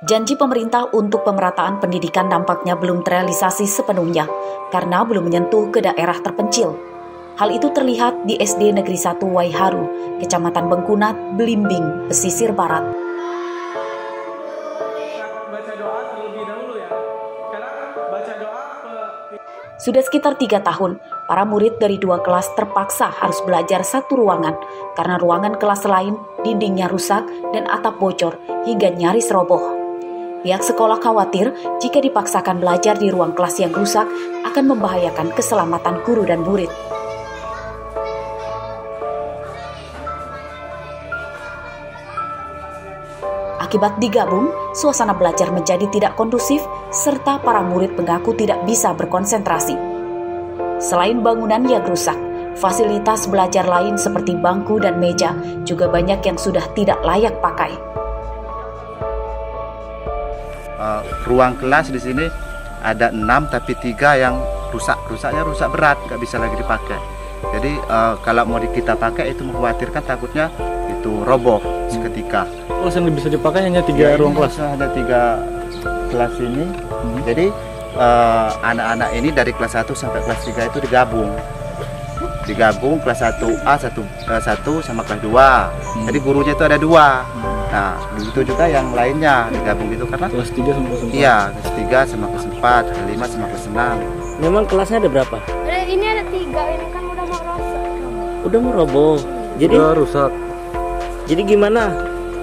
Janji pemerintah untuk pemerataan pendidikan nampaknya belum terrealisasi sepenuhnya karena belum menyentuh ke daerah terpencil. Hal itu terlihat di SD Negeri 1 Waiharu, Kecamatan Bengkunat, Belimbing, Pesisir Barat. Sudah sekitar 3 tahun, para murid dari 2 kelas terpaksa harus belajar satu ruangan karena ruangan kelas lain dindingnya rusak dan atap bocor hingga nyaris roboh. Pihak sekolah khawatir jika dipaksakan belajar di ruang kelas yang rusak akan membahayakan keselamatan guru dan murid. Akibat digabung, suasana belajar menjadi tidak kondusif serta para murid mengaku tidak bisa berkonsentrasi. Selain bangunan yang rusak, fasilitas belajar lain seperti bangku dan meja juga banyak yang sudah tidak layak pakai. Ruang kelas di sini ada 6 tapi 3 yang rusaknya rusak berat, nggak bisa lagi dipakai. Jadi kalau mau kita pakai itu mengkhawatirkan takutnya itu roboh seketika. Kelas yang bisa dipakai hanya 3 ruang kelas. Ada 3 kelas ini. Jadi anak-anak ini dari kelas 1 sampai kelas 3 itu digabung kelas 1A 1 sama kelas 2. Jadi gurunya itu ada 2. Nah, begitu juga yang lainnya digabung gitu karena kelas 3 sama kelas 4. Iya, kelas 3 sama kelas 4, kelas 5 sama kelas 6. Memang kelasnya ada berapa? Ini ada 3, ini kan udah mau rusak. Udah mau roboh. Jadi udah rusak. Jadi gimana?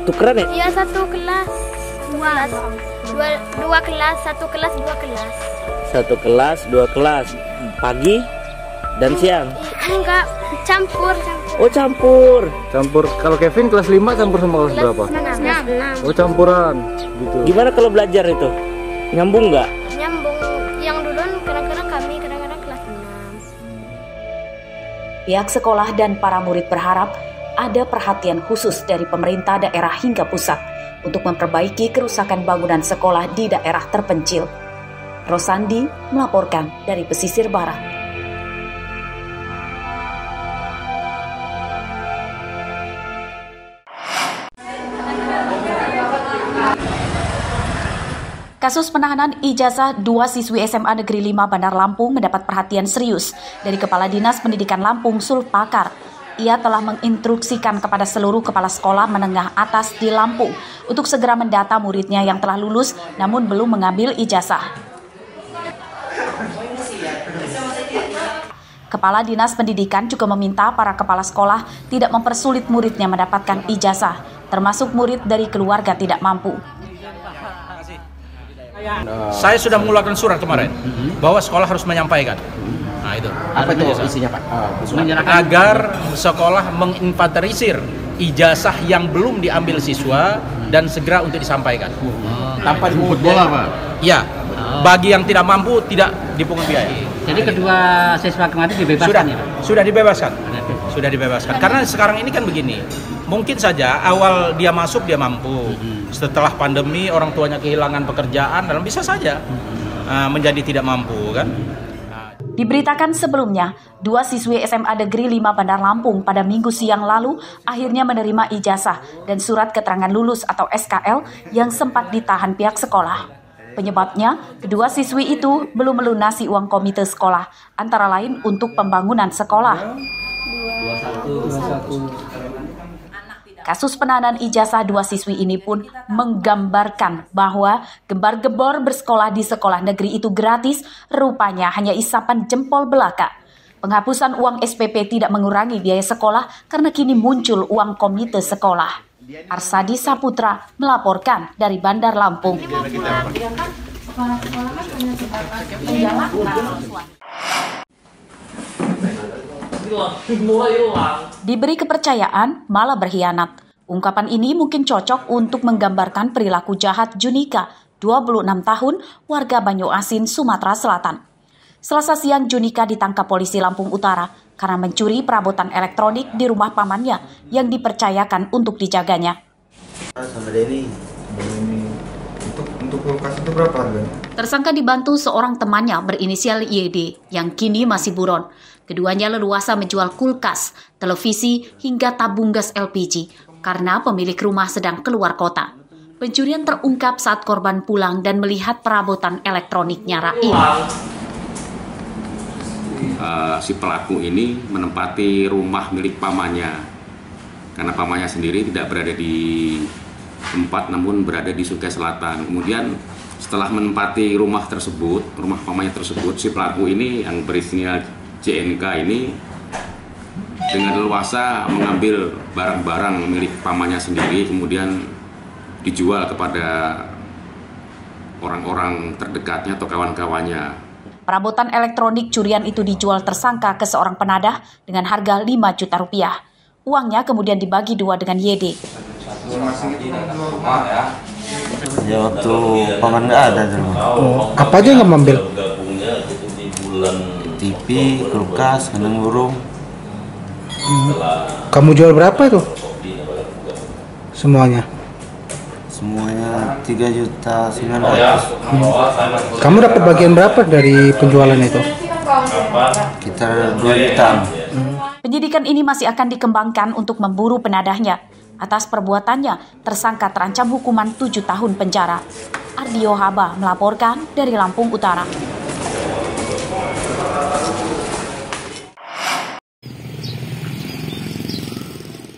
Tukeran ya? Iya, 1 kelas, 2 kelas, 1 kelas, 2 kelas. 1 kelas, 2 kelas. Pagi dan siang. Enggak, campur. Oh, campur. Kalau Kevin kelas 5 campur sama kelas berapa? 6. Oh, campuran gitu. Gimana kalau belajar itu? Nyambung nggak? Nyambung. Yang dulu kadang-kadang kami, kadang-kadang kelas 6. Pihak sekolah dan para murid berharap ada perhatian khusus dari pemerintah daerah hingga pusat untuk memperbaiki kerusakan bangunan sekolah di daerah terpencil. Rosandi melaporkan dari Pesisir Barat. Kasus penahanan ijazah 2 siswi SMA Negeri 5 Bandar Lampung mendapat perhatian serius dari Kepala Dinas Pendidikan Lampung Sulpakar. Ia telah menginstruksikan kepada seluruh kepala sekolah menengah atas di Lampung untuk segera mendata muridnya yang telah lulus namun belum mengambil ijazah. Kepala Dinas Pendidikan juga meminta para kepala sekolah tidak mempersulit muridnya mendapatkan ijazah, termasuk murid dari keluarga tidak mampu. Saya sudah mengeluarkan surat kemarin bahwa sekolah harus menyampaikan. Nah itu. Apa itu isinya Pak? Agar sekolah menginventarisir ijazah yang belum diambil siswa dan segera untuk disampaikan. Tanpa dipungut bola Pak? Ya, bagi yang tidak mampu tidak dipungut biaya. Jadi kedua siswa kemarin dibebaskan ya Pak? Sudah dibebaskan. Sudah dibebaskan. Karena sekarang ini kan begini, mungkin saja awal dia masuk dia mampu. Setelah pandemi orang tuanya kehilangan pekerjaan, dan bisa saja menjadi tidak mampu kan. Diberitakan sebelumnya, 2 siswi SMA Negeri 5 Bandar Lampung pada Minggu siang lalu akhirnya menerima ijazah dan surat keterangan lulus atau SKL yang sempat ditahan pihak sekolah. Penyebabnya, kedua siswi itu belum melunasi uang komite sekolah, antara lain untuk pembangunan sekolah. Kasus penahanan ijazah 2 siswi ini pun menggambarkan bahwa gembar-gembor bersekolah di sekolah negeri itu gratis, rupanya hanya isapan jempol belaka. Penghapusan uang SPP tidak mengurangi biaya sekolah karena kini muncul uang komite sekolah. Arsadi Saputra melaporkan dari Bandar Lampung. Diberi kepercayaan, malah berkhianat. Ungkapan ini mungkin cocok untuk menggambarkan perilaku jahat Junika, 26 tahun, warga Banyu-Asin, Sumatera Selatan. Selasa siang Junika ditangkap polisi Lampung Utara karena mencuri perabotan elektronik di rumah pamannya yang dipercayakan untuk dijaganya. Sama Denny untuk Untuk kulkas itu berapa harganya? Tersangka dibantu seorang temannya berinisial YD yang kini masih buron. Keduanya leluasa menjual kulkas, televisi, hingga tabung gas LPG karena pemilik rumah sedang keluar kota. Pencurian terungkap saat korban pulang dan melihat perabotan elektroniknya raib. Si pelaku ini menempati rumah milik pamannya, karena pamannya sendiri tidak berada di tempat namun berada di Sungai Selatan. Kemudian setelah menempati rumah tersebut, rumah pamannya tersebut, si pelaku ini yang berinisial JNK ini dengan leluasa mengambil barang-barang milik pamannya sendiri, kemudian dijual kepada orang-orang terdekatnya atau kawan-kawannya. Perabotan elektronik curian itu dijual tersangka ke seorang penadah dengan harga 5 juta rupiah. Uangnya kemudian dibagi dua dengan YD. Ya waktu paman nggak ada di rumah. Apa aja nggak ambil? TV, kulkas, kandang burung. Kamu jual berapa itu? Semuanya? Semuanya 3.900.000. Kamu dapat bagian berapa dari penjualan itu? Sekitar 2 jutaan. Penyidikan ini masih akan dikembangkan untuk memburu penadahnya. Atas perbuatannya, tersangka terancam hukuman 7 tahun penjara. Ardio Haba melaporkan dari Lampung Utara.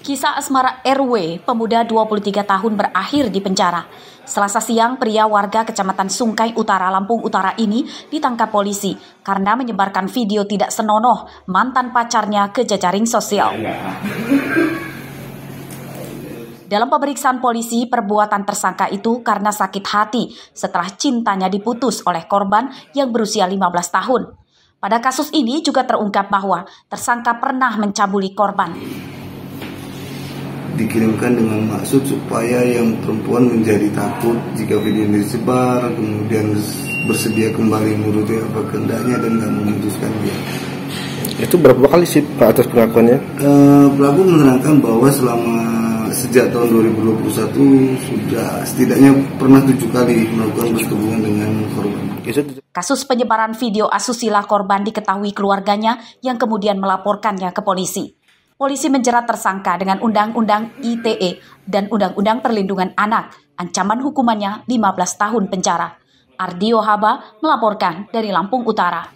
Kisah asmara RW, pemuda 23 tahun berakhir di penjara. Selasa siang, pria warga Kecamatan Sungkai Utara, Lampung Utara ini ditangkap polisi karena menyebarkan video tidak senonoh mantan pacarnya ke jejaring sosial. Dalam pemeriksaan polisi, perbuatan tersangka itu karena sakit hati setelah cintanya diputus oleh korban yang berusia 15 tahun. Pada kasus ini juga terungkap bahwa tersangka pernah mencabuli korban. Dikirimkan dengan maksud supaya yang perempuan menjadi takut jika video ini disebar, kemudian bersedia kembali menuruti apa kehendaknya dan tidak memutuskan dia. Itu berapa kali sih Pak atas pengakuannya? Pelaku menerangkan bahwa sejak tahun 2021 sudah setidaknya pernah 7 kali melakukan persetubuhan dengan korban. Kasus penyebaran video asusila korban diketahui keluarganya yang kemudian melaporkannya ke polisi. Polisi menjerat tersangka dengan Undang-Undang ITE dan Undang-Undang Perlindungan Anak. Ancaman hukumannya 15 tahun penjara. Ardio Haba melaporkan dari Lampung Utara.